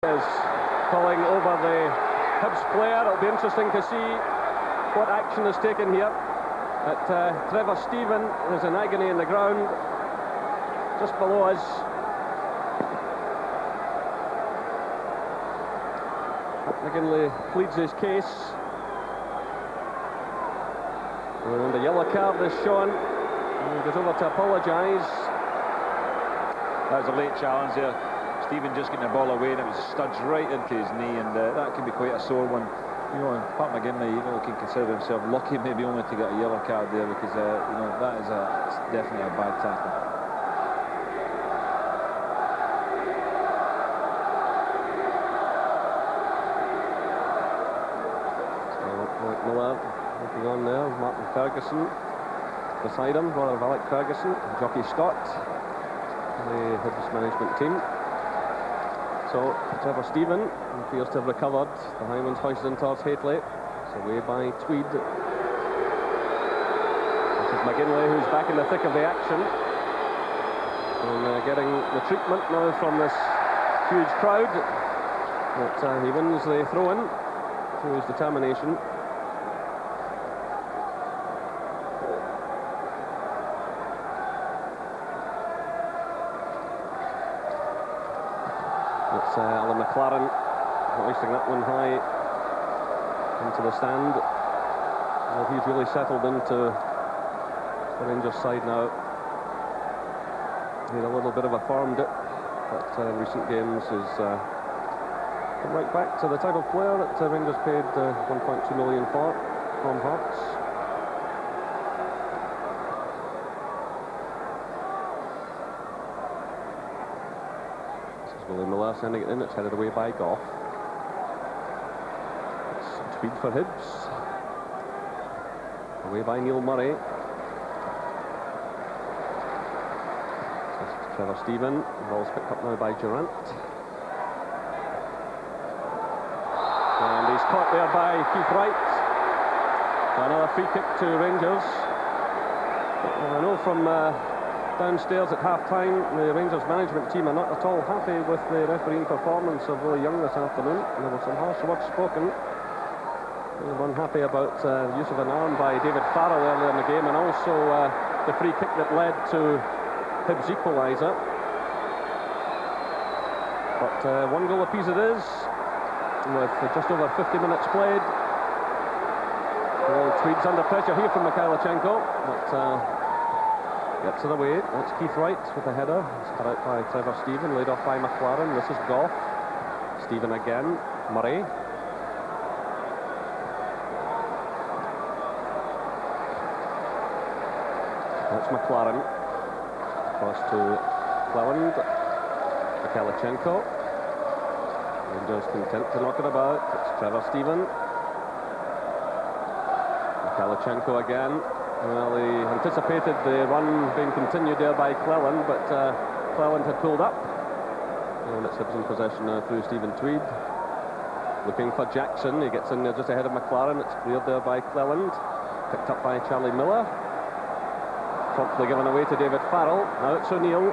Is calling over the Hibs player. It'll be interesting to see what action is taken here. Trevor Stephen is in agony in the ground just below us. McGinley pleads his case, and a yellow card is shown. He goes over to apologise. That was a late challenge there. Stephen just getting the ball away, and it was studs right into his knee, and that can be quite a sore one. You know, Pat McGinley, can consider himself lucky maybe only to get a yellow card there, because that is it's definitely a bad tackle. So Miller looking on there, Martin Ferguson beside him, brother of Alec Ferguson, Jockey Scott, the Hibs management team. So Trevor Stephen appears to have recovered. The Highlands hoisted in towards Hateley. It's away by Tweed. This is McGinley, who's back in the thick of the action, and getting the treatment now from this huge crowd. But he wins the throw-in through his determination. It's Alan McLaren hoisting that one high into the stand. Well, he's really settled into the Rangers side now. He had a little bit of a form dip, but in recent games has come right back to the type of player that Rangers paid 1.2 million for from Hearts. William Miller sending it in. It's headed away by Goff. It's Tweed for Hibs. Away by Neil Murray. It's Trevor Stephen. The ball's picked up now by Durant. And he's caught there by Keith Wright. Another free kick to Rangers. I know from downstairs at half-time, the Rangers management team are not at all happy with the refereeing performance of Willie Young this afternoon. There were some harsh words spoken. They were unhappy about the use of an arm by David Farrell earlier in the game, and also the free kick that led to Hibs' equaliser. But one goal apiece it is, with just over 50 minutes played. Well, Tweed's under pressure here from Mikhailichenko, but gets it away. That's Keith Wright with a header. It's cut out by Trevor Stephen, laid off by McLaren. This is Goff. Stephen again. Murray. That's McLaren. Cross to Cleland. Mikhailichenko. Rangers content to knock it about. It's Trevor Stephen. Mikhailichenko again. Well, he anticipated the run being continued there by Cleland, but Cleland had pulled up. And it's Hibs in possession now through Stephen Tweed. Looking for Jackson. He gets in there just ahead of McLaren. It's cleared there by Cleland. Picked up by Charlie Miller. Promptly given away to David Farrell. Now it's O'Neill.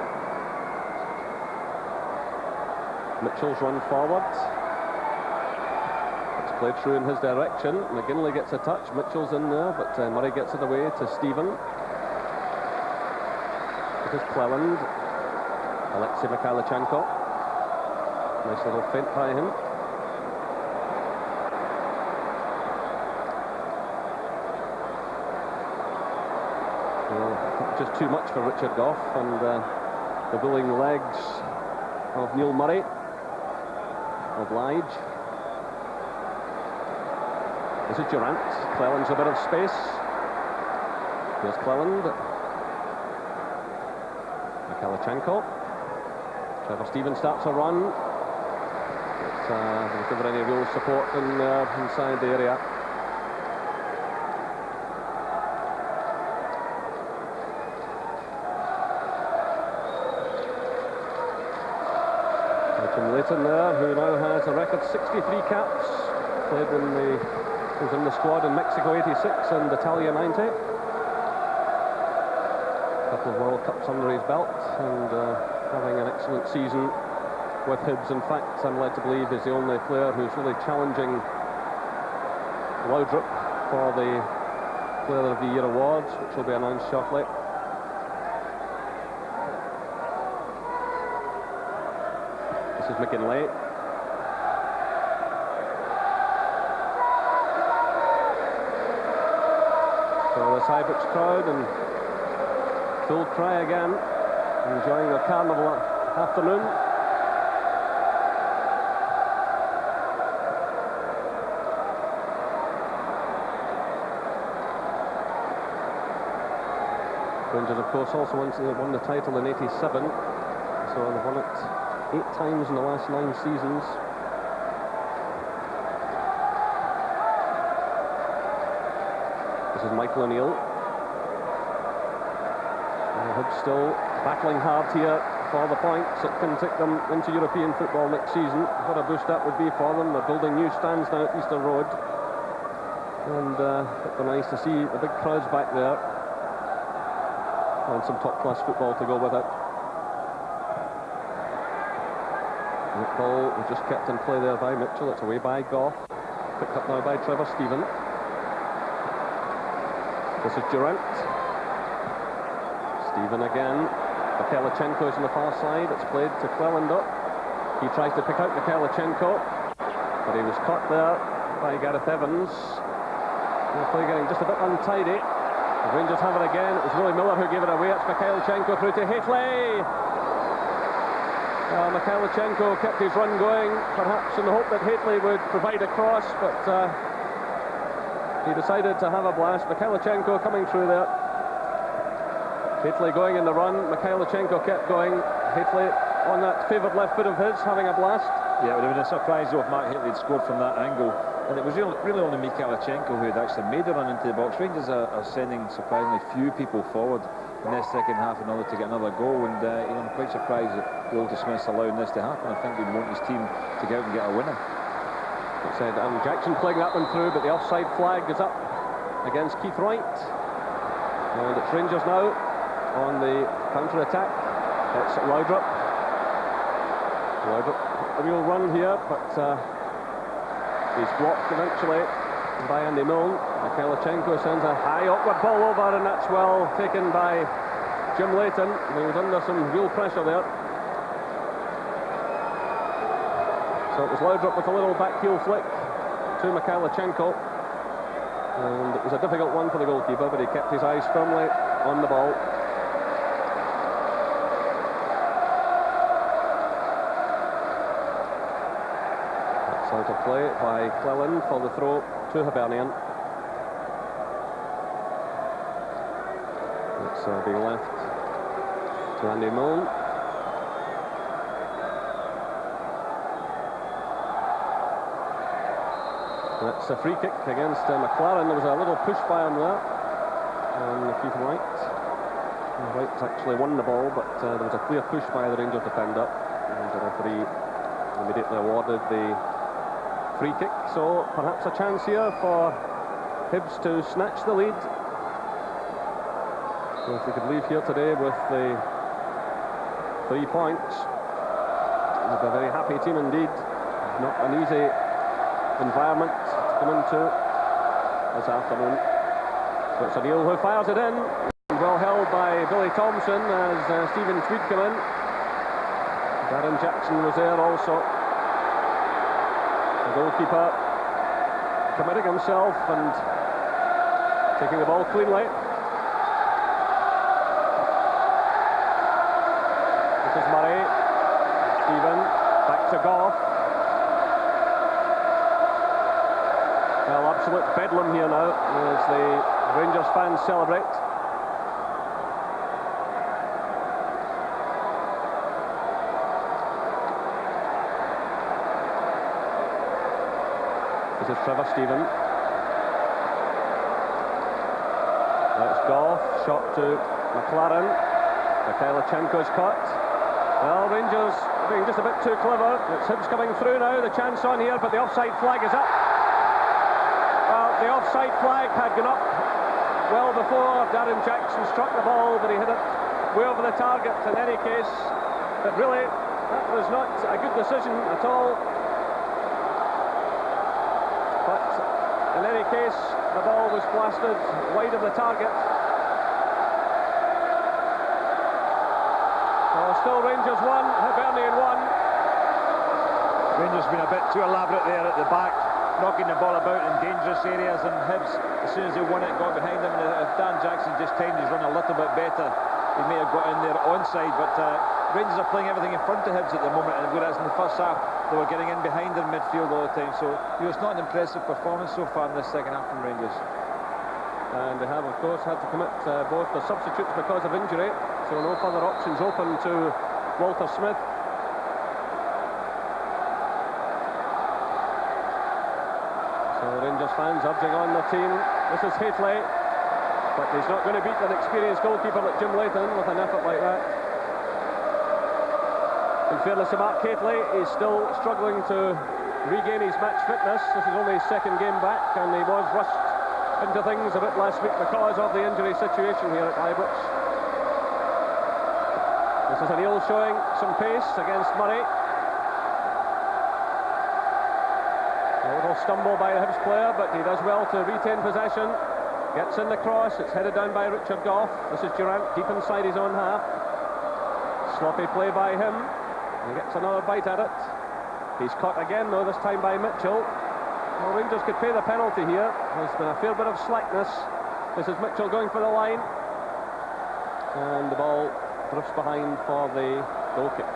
Mitchell's run forward. Played through in his direction. McGinley gets a touch. Mitchell's in there, but Murray gets it away to Stephen. It is Cleland. Alexei Mikhailichenko. Nice little feint by him. Well, just too much for Richard Goff, and the willing legs of Neil Murray oblige. This is Durant. Cleland's a bit of space. Here's Cleland. Mikhailichenko. Trevor Stephen starts a run. Doesn't give it any real support inside the area. From Leighton there, who now has a record 63 caps. Played in the... He was in the squad in Mexico 86 and Italia 90. A couple of World Cups under his belt, and having an excellent season with Hibs. In fact, I'm led to believe he's the only player who's really challenging Laudrup for the Player of the Year awards, which will be announced shortly. This is McGinley. So this Hibs crowd and full cry again, enjoying their carnival afternoon. Rangers, of course, also won the title in '87, so they've won it 8 times in the last 9 seasons. This is Michael O'Neill. Hibs still battling hard here for the points that can take them into European football next season. What a boost that would be for them. They're building new stands now at Easter Road, and it'd be nice to see the big crowds back there and some top-class football to go with it. The ball was just kept in play there by Mitchell. It's away by Goff, picked up now by Trevor Stephen. This is Durant. Stephen again. Mikhailichenko is on the far side. It's played to Clellander. He tries to pick out Mikhailichenko, but he was caught there by Gareth Evans. The play getting just a bit untidy. The Rangers have it again. It was Willie Miller who gave it away. It's Mikhailichenko through to Hateley. Mikhailichenko kept his run going, perhaps in the hope that Hateley would provide a cross, but he decided to have a blast. Mikhailichenko coming through there. Hateley going in the run. Mikhailichenko kept going. Hateley on that favoured left foot of his, having a blast. Yeah, it would have been a surprise though if Mark Hateley had scored from that angle. And it was really only Mikhailichenko who had actually made a run into the box. Rangers are sending surprisingly few people forward in this second half in order to get another goal. And I'm quite surprised that Walter Smith's allowing this to happen. I think he'd want his team to get out and get a winner. It said Jackson playing that one through, but the offside flag is up against Keith Wright. And it's Rangers now on the counter-attack. It's Laudrup. A real run here, but he's blocked eventually by Andy Milne. Mikhailichenko sends a high upward ball over, and that's well taken by Jim Leighton. He was under some real pressure there. So it was Laudrup with a little back heel flick to Mikhailichenko, and it was a difficult one for the goalkeeper, but he kept his eyes firmly on the ball. Out of play by Cleland for the throw to Hibernian. It's being left to Andy Milne. That's a free kick against McLaren. There was a little push by him there, and Keith Wright. Wright's actually won the ball, but there was a clear push by the Rangers defender, and the referee immediately awarded the free kick, so perhaps a chance here for Hibs to snatch the lead. So if they could leave here today with the 3 points, they'd be a very happy team indeed. Not an easy environment to come into this afternoon. So it's O'Neill who fires it in. Well held by Billy Thompson as Stephen Tweed came in. Darren Jackson was there also. The goalkeeper committing himself and taking the ball cleanly. This is Murray. Stephen, back to Goff. Well, absolute bedlam here now as the Rangers fans celebrate. This is Trevor Stephen. That's Goff, shot to McLaren. Mikhailichenko's caught. Well, Rangers being just a bit too clever. It's Hibs coming through now, the chance on here, but the offside flag is up. Well, the offside flag had gone up well before Darren Jackson struck the ball, but he hit it way over the target in any case. But really, That was not a good decision at all. But in any case, the ball was blasted wide of the target. So still Rangers 1, Hibernian 1. Rangers been a bit too elaborate there at the back, knocking the ball about in dangerous areas, and Hibs, as soon as they won it, got behind them. And if Dan Jackson just timed his run a little bit better, he may have got in there onside. But Rangers are playing everything in front of Hibs at the moment, and whereas in the first half they were getting in behind their midfield all the time. So it's not an impressive performance so far in this second half from Rangers. And they have, of course, had to commit both the substitutes because of injury, so no further options open to Walter Smith. So Rangers fans urging on their team. This is Hateley, but he's not going to beat an experienced goalkeeper like Jim Leighton with an effort like that. In fairness to Mark Hateley, he's still struggling to regain his match fitness. This is only his second game back, and he was rushed into things a bit last week because of the injury situation here at Ibrox. This is O'Neill showing some pace against Murray. A little stumble by the Hibs player, but he does well to retain possession. Gets in the cross, it's headed down by Richard Gough. This is Durant deep inside his own half. Sloppy play by him. He gets another bite at it. He's caught again though, this time by Mitchell. Well, Rangers could pay the penalty here. There's been a fair bit of slackness. This is Mitchell going for the line. And the ball drifts behind for the goal kick.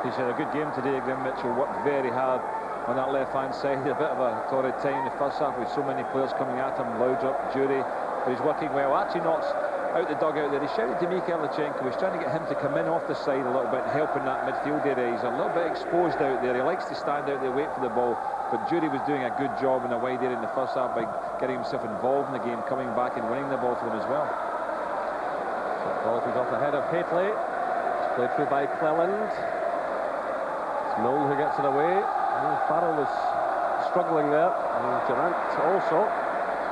He's had a good game today, Graham Mitchell. Worked very hard on that left-hand side. A bit of a torrid time in the first half with so many players coming at him. Loudrup, Jury, but he's working well. Actually knocks out the dugout there. He shouted to Mikael Lechenko. He's trying to get him to come in off the side a little bit, helping that midfield area. He's a little bit exposed out there. He likes to stand out there, wait for the ball. But Jury was doing a good job in the wide area in the first half by getting himself involved in the game, coming back and winning the ball for them as well. So the ball goes off the head of Hateley. It's played through by Cleland. It's Milne who gets it away. Farrell was struggling there, and Durant also.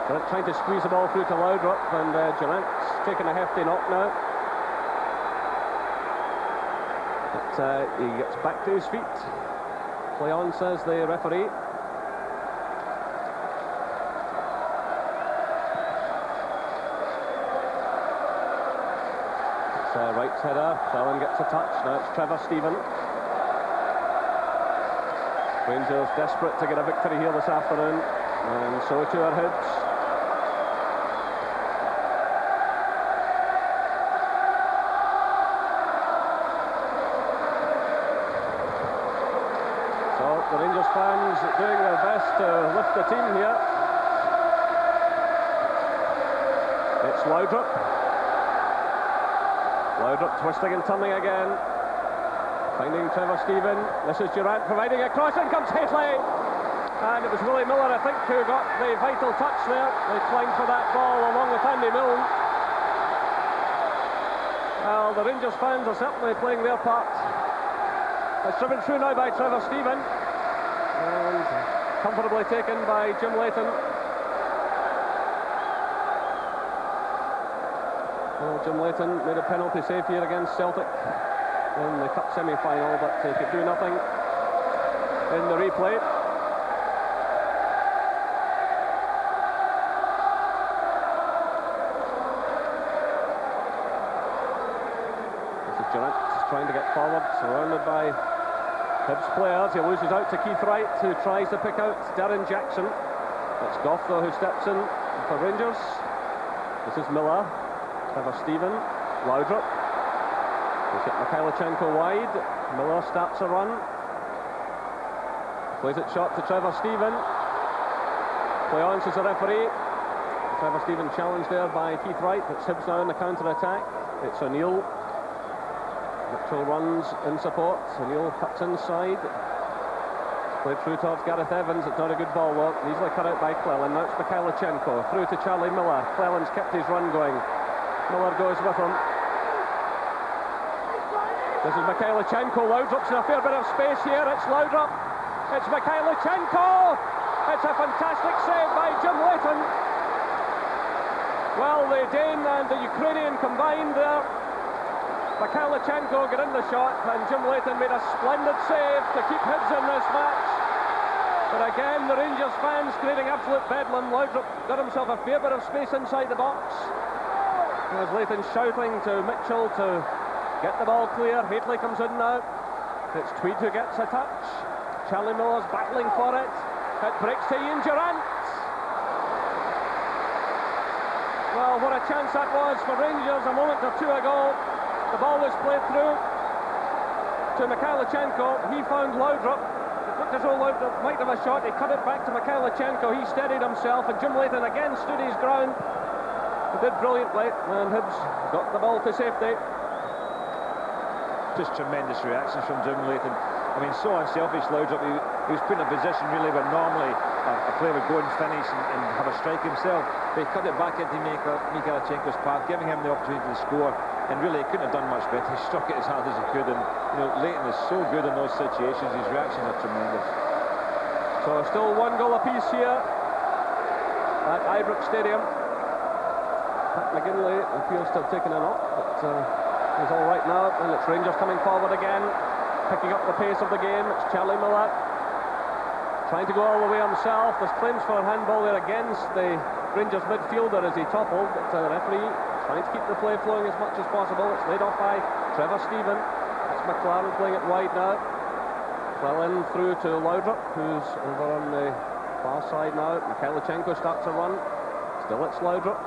Durant trying to squeeze the ball through to Loudrup, and Durant's taking a hefty knock now. But he gets back to his feet. Play on, says the referee. It's Wright's header. Fallon gets a touch. Now it's Trevor Stephen. Rangers desperate to get a victory here this afternoon, and so too are Hibs. So the Rangers fans doing their best to lift the team here. It's Loudrup. Loudrup twisting and turning again. Finding Trevor Stephen. This is Durant providing a cross. In comes Hateley. And it was Willie Miller, I think, who got the vital touch there. They climbed for that ball along with Andy Milne. Well, the Rangers fans are certainly playing their part. It's driven through now by Trevor Stephen. And comfortably taken by Jim Leighton. Well, Jim Leighton made a penalty save here against Celtic in the cup semi-final, but he could do nothing in the replay. This is Durant trying to get forward, surrounded by Hibs players. He loses out to Keith Wright, who tries to pick out Darren Jackson. It's Gough though who steps in for Rangers. This is Miller, Trevor Stephen, Loudrup. He's got Mikhailichenko wide. Miller starts a run. Plays it short to Trevor Stephen. Play on, says the referee. Trevor Stephen challenged there by Keith Wright. It's Hibs now in the counter-attack. It's O'Neill. Mitchell runs in support. O'Neill cuts inside. Played through towards Gareth Evans. It's not a good ball though. Easily cut out by Cleland. Now it's Mikhailichenko. Through to Charlie Miller. Cleland's kept his run going. Miller goes with him. This is Mikhailichenko. Loudrup's in a fair bit of space here. It's Loudrup. It's Mikhailichenko. It's a fantastic save by Jim Leighton. Well, the Dane and the Ukrainian combined there. Mikhailchenko got in the shot, and Jim Leighton made a splendid save to keep Hibs in this match. But again, the Rangers fans creating absolute bedlam. Laudrup got himself a fair bit of space inside the box. As Leighton shouting to Mitchell to get the ball clear. Hateley comes in now. It's Tweed who gets a touch. Charlie Miller's battling for it. It breaks to Ian Durrant. Well, what a chance that was for Rangers a moment or two ago. The ball was played through to Mikhailchenko. He found Laudrup. It looked as though Laudrup might have a shot. He cut it back to Mikhailchenko. He steadied himself, and Jim Leighton again stood his ground. He did brilliantly, and Hibs got the ball to safety. Just tremendous reactions from Jim Leighton. I mean, so unselfish, Laudrup. He was put in a position really where normally a player would go and finish and have a strike himself. But he cut it back into Mikhailchenko's path, giving him the opportunity to score. And really, he couldn't have done much better. He struck it as hard as he could. And Leighton is so good in those situations. His reactions are tremendous. So still 1 goal apiece here at Ibrox Stadium. Pat McGinley appears to have taken a knock, but he's all right now. And it's Rangers coming forward again, picking up the pace of the game. It's Charlie Miller trying to go all the way himself. There's claims for a handball there against the Rangers midfielder as he toppled, but the referee trying to keep the play flowing as much as possible. It's laid off by Trevor Stephen. It's McLaren playing it wide now. Well in through to Laudrup, who's over on the far side now. Mikhailchenko starts a run. Still it's Laudrup.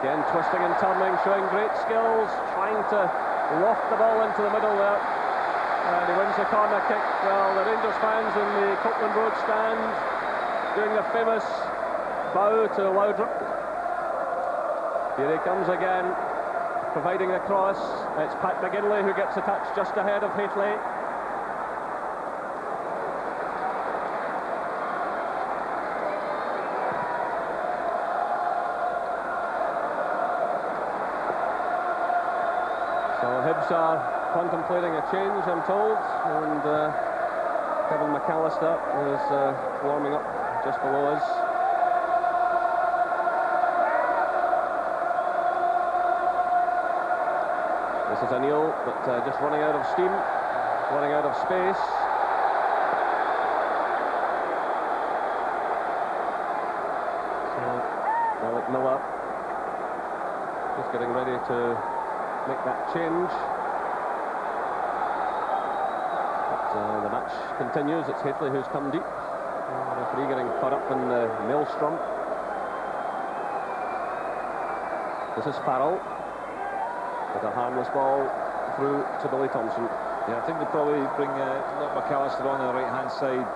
Again, twisting and turning, showing great skills, trying to loft the ball into the middle there. And he wins the corner kick. Well, the Rangers fans in the Copeland Road stand doing the famous bow to Laudrup. Here he comes again, providing the cross. It's Pat McGinley who gets the touch just ahead of Hateley. So Hibs are contemplating a change, I'm told, and Kevin McAllister is warming up just below us. This is O'Neill, but just running out of steam, running out of space. So Alec Miller just getting ready to make that change. But the match continues. It's Hateley who's come deep. The referee getting caught up in the maelstrom. This is Farrell with a harmless ball through to Billy Thompson. Yeah, I think they probably bring McAllister on the right-hand side.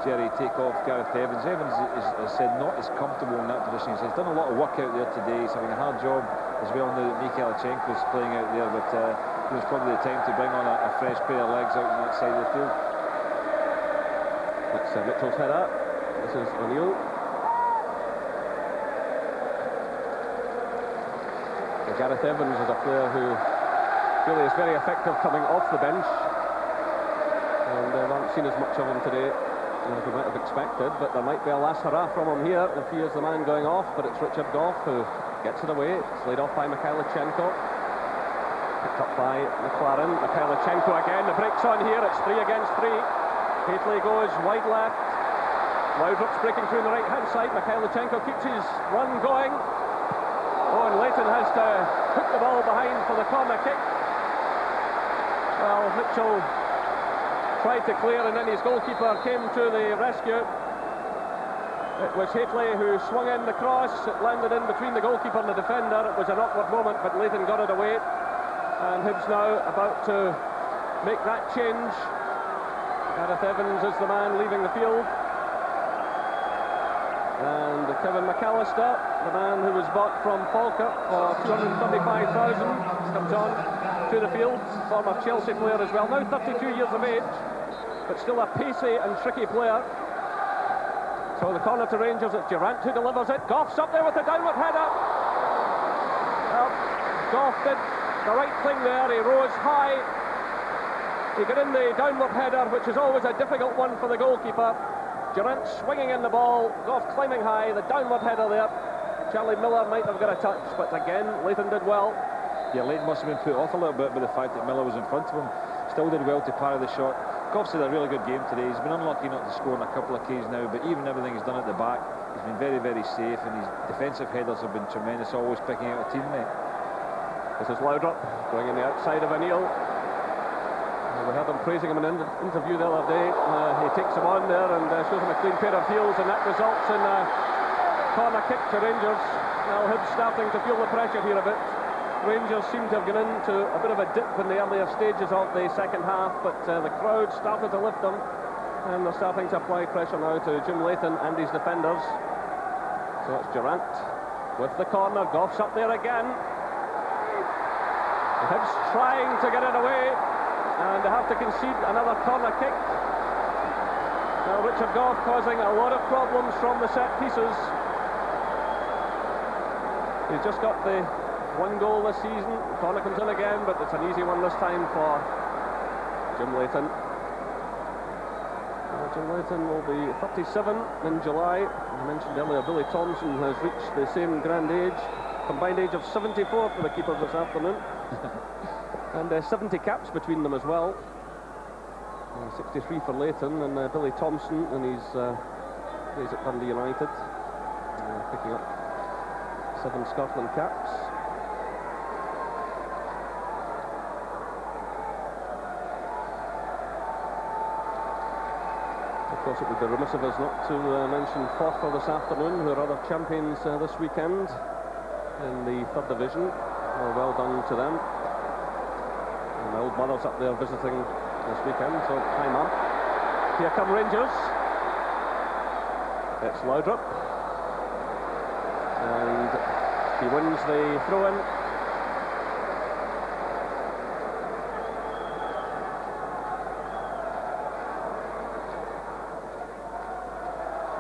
Jerry take off Gareth Evans. Evans is said not as comfortable in that position. He's done a lot of work out there today. He's having a hard job as well. Now that Mikhailchenko's playing out there, but it was probably the time to bring on a fresh pair of legs out on that side of the field. That's Mitchell's header. This is O'Neill. Gareth Evans is a player who really is very effective coming off the bench, and I haven't seen as much of him today as we might have expected, but there might be a last hurrah from him here if he is the man going off. But it's Richard Gough who gets it away. It's laid off by Mikhailchenko, picked up by McLaren. Mikhailchenko again, the break's on here. It's 3 against 3. Hateley goes wide left. Laudrup's breaking through the right hand side. Mikhailchenko keeps his run going. Oh, and Leighton has to hook the ball behind for the corner kick. Well, Mitchell tried to clear, and then his goalkeeper came to the rescue. It was Hateley who swung in the cross. It landed in between the goalkeeper and the defender. It was an awkward moment, but Leighton got it away. And Hibs now about to make that change. Gareth Evans is the man leaving the field. And Kevin McAllister, the man who was bought from Falkirk for $235,000, comes on to the field. Former Chelsea player as well, now 32 years of age, but still a pacey and tricky player. So the corner to Rangers, it's Durrant who delivers it. Gough's up there with the downward header. Well, Gough did the right thing there. He rose high. He got in the downward header, which is always a difficult one for the goalkeeper. Durrant swinging in the ball, Gough climbing high, the downward header there. Charlie Miller might have got a touch, but again, Leighton did well. Yeah, Leighton must have been put off a little bit by the fact that Miller was in front of him. Still did well to parry the shot. Goff's had a really good game today. He's been unlucky not to score on a couple of occasions now, but even everything he's done at the back, he's been very, very safe, and his defensive headers have been tremendous, always picking out a teammate. This is Laudrup going in the outside of O'Neill. We heard him praising him in an interview the other day. He takes him on there and shows him a clean pair of heels, and that results in a corner kick to Rangers. Now Hibs starting to feel the pressure here a bit. Rangers seem to have gone into a bit of a dip in the earlier stages of the second half, but the crowd started to lift them, and they're starting to apply pressure now to Jim Leighton and his defenders. So it's Durant with the corner. Goff's up there again. Hibs trying to get it away, and they have to concede another corner kick. Now Richard Goff causing a lot of problems from the set pieces. He's just got the one goal this season. Corner comes in again, but it's an easy one this time for Jim Leighton. Jim Leighton will be 37 in July. I mentioned earlier Billy Thompson has reached the same grand age, combined age of 74 for the keepers this afternoon. And 70 caps between them as well. 63 for Leighton, and Billy Thompson in his days at Dundee United, picking up 7 Scotland caps. Of course, it would be remiss of us not to mention Forfar this afternoon, who are other champions this weekend in the 3rd Division. Well done to them. And my old mother's up there visiting this weekend, so hi Mum. Here come Rangers. It's Laudrup. And he wins the throw-in.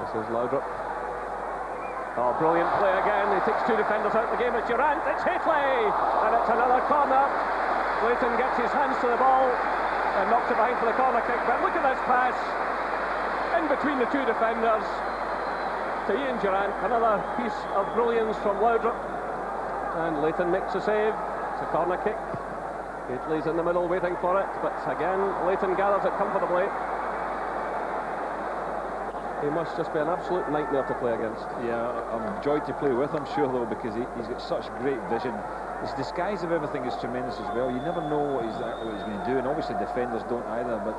This is Laudrup. Oh, brilliant play again. He takes 2 defenders out of the game. It's Durant. It's Haitley. And it's another corner. Leighton gets his hands to the ball and knocks it behind for the corner kick. But look at this pass. In between the 2 defenders to Ian Durant. Another piece of brilliance from Laudrup. And Leighton makes a save. It's a corner kick. Haitley's in the middle waiting for it. But again, Leighton gathers it comfortably. He must just be an absolute nightmare to play against. Yeah, I'm joyed to play with him, sure, though, because he's got such great vision. His disguise of everything is tremendous as well. You never know what he's going to do, and obviously defenders don't either, but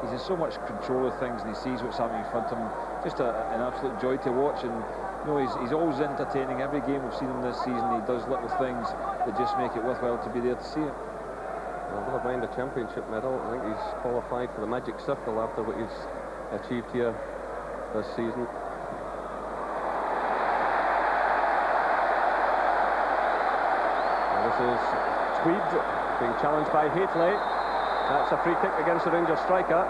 he's in so much control of things, and he sees what's happening in front of him. Just an absolute joy to watch, and you know, he's always entertaining. Every game we've seen him this season, he does little things that just make it worthwhile to be there to see it. Well, never mind a championship medal. I think he's qualified for the Magic Circle after what he's achieved here this season. And this is Tweed being challenged by Haitley. That's a free kick against the Rangers striker.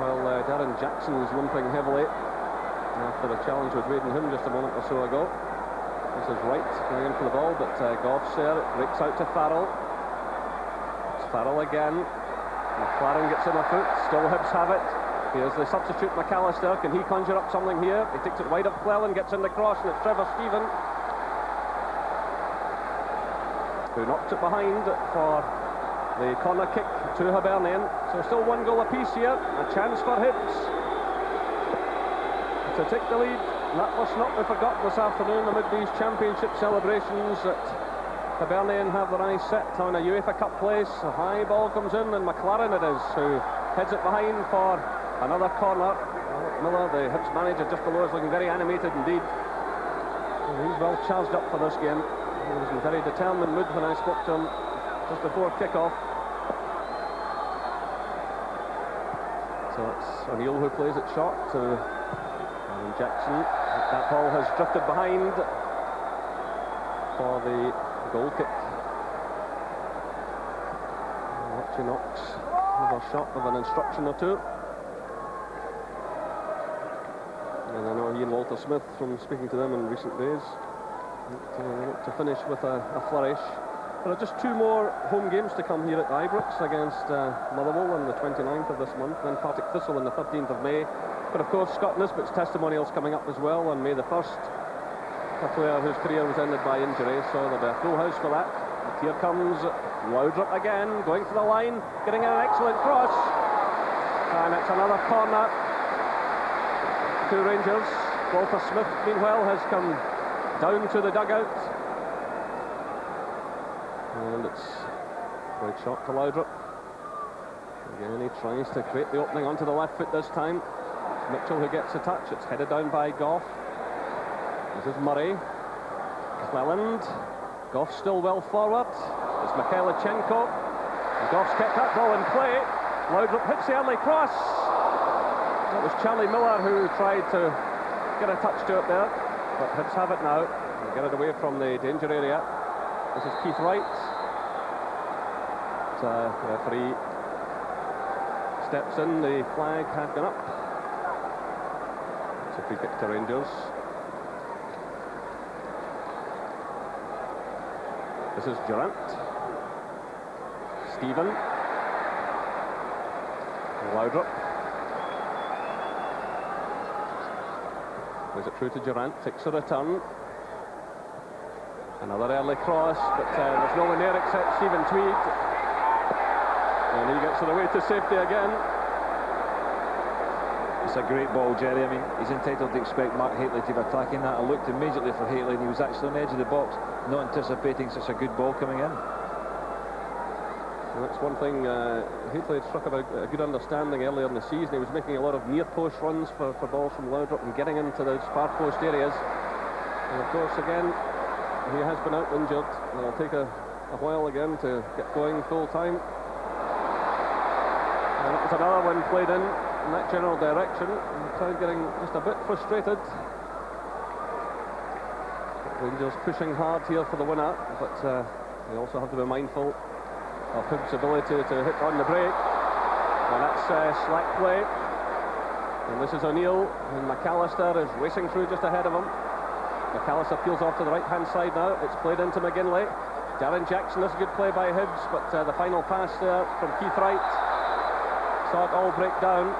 While Darren Jackson was limping heavily after the challenge was made on him just a moment or so ago. This is Wright going in for the ball, but Goff's there. It breaks out to Farrell. It's Farrell again. McLaren gets in a foot. Still Hibs have it. Here's the substitute McAllister. Can he conjure up something here? He takes it wide up Cleland, gets in the cross, and it's Trevor Stephen who knocks it behind for the corner kick to Hibernian. So still 1 goal apiece here. A chance for Hibs to take the lead. That must not be forgotten this afternoon amid these championship celebrations that Hibernian have their eyes set on a UEFA Cup place. A high ball comes in, and McLaren it is who heads it behind for another corner. Miller, the Hibs manager just below, is looking very animated indeed. He's well charged up for this game. He was in a very determined mood when I spoke to him just before kick-off. So it's O'Neill who plays it short to Jackson. That ball has drifted behind for the goal kick. Richie Knox with a shot of an instruction or two. And I know Ian Walter Smith, from speaking to them in recent days, to finish with a flourish. There are just 2 more home games to come here at Ibrox against Motherwell on the 29th of this month, then Partick Thistle on the 13th of May. But of course, Scott Nisbet's testimonial's coming up as well on May the 1st. a player whose career was ended by injury, so there'll be a full house for that. But here comes Laudrup again, going for the line, getting an excellent cross. And it's another corner to Rangers. Walter Smith, meanwhile, has come down to the dugout. And it's a great shot to Laudrup. Again, he tries to create the opening onto the left foot this time. It's Mitchell who gets the touch. It's headed down by Goff. This is Murray. Cleland. Goff still well forward. It's Mikhailichenko. Goff's kept that ball in play. Laudrup hits the early cross. That was Charlie Miller who tried to get a touch to it there. But Hibs have it now. They get it away from the danger area. This is Keith Wright. The referee steps in. The flag had gone up. It's a free kick to Rangers. This is Durant. Stephen. Laudrup. Plays it through to Durant, takes a return. Another early cross, but there's no one there except Stephen Tweed. And he gets it away to safety again. It's a great ball, Jerry. I mean, he's entitled to expect Mark Hateley to be attacking that. I looked immediately for Hateley and he was actually on the edge of the box, not anticipating such a good ball coming in. And that's one thing, Hateley had struck a good understanding earlier in the season. He was making a lot of near-post runs for balls from Laudrup and getting into those far-post areas. And of course, again, he has been out injured. And it'll take a while again to get going full-time. And that was another one played in that general direction. And the crowd getting just a bit frustrated. Rangers pushing hard here for the winner, but they also have to be mindful of Hibs' ability to hit on the break. And that's slack play. And this is O'Neill, and McAllister is racing through just ahead of him. McAllister peels off to the right-hand side now. It's played into McGinley. Darren Jackson, this is a good play by Hibs, but the final pass there from Keith Wright saw it all break down.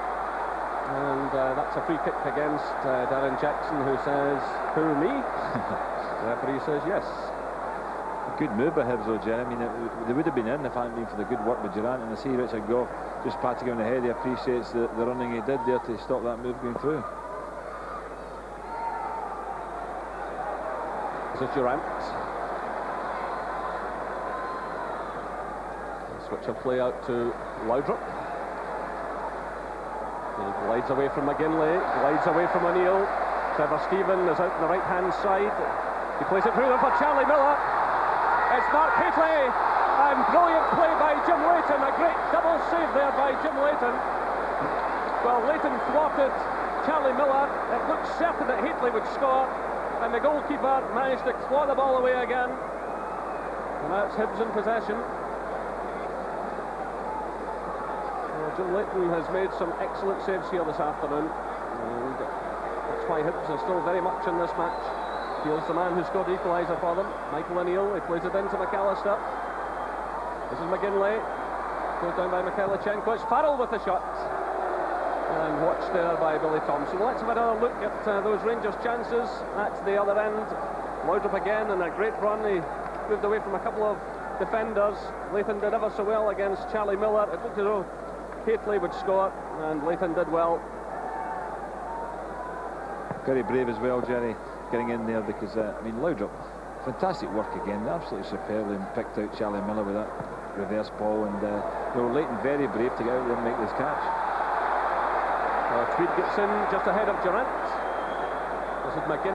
And that's a free kick against Darren Jackson, who says, "Who, me?" The referee says yes. Good move by Hibs though, Jerry. I mean, they would have been in if it hadn't been for the good work by Durant, and I see Richard Goff just patting him on the head. He appreciates the running he did there to stop that move going through. This is Durant. Switch of play out to Laudrup. He glides away from McGinley, glides away from O'Neill. Trevor Stephen is out on the right-hand side. He plays it through there for Charlie Miller. It's Mark Hateley, and brilliant play by Jim Leighton. A great double save there by Jim Leighton. Well, Leighton thwarted Charlie Miller. It looked certain that Hateley would score, and the goalkeeper managed to claw the ball away again. And now it's Hibs in possession. Well, Jim Leighton has made some excellent saves here this afternoon, and that's why Hibs are still very much in this match. Here's the man who scored the equaliser for them, Michael O'Neill. He plays it into McAllister. This is McGinley. Goes down by Mikhailichenko. It's Farrell with the shot. And watched there by Billy Thompson. Let's have another look at those Rangers chances at the other end. Laudrup again in a great run. He moved away from a couple of defenders. Leighton did ever so well against Charlie Miller. It looked as though Hateley would score, and Leighton did well. Very brave as well, Jerry, getting in there, because I mean, Laudrup, fantastic work again, absolutely superbly, and picked out Charlie Miller with that reverse ball, and Leighton very brave to get out there and make this catch. Tweed gets in just ahead of Durant. This is McGinley.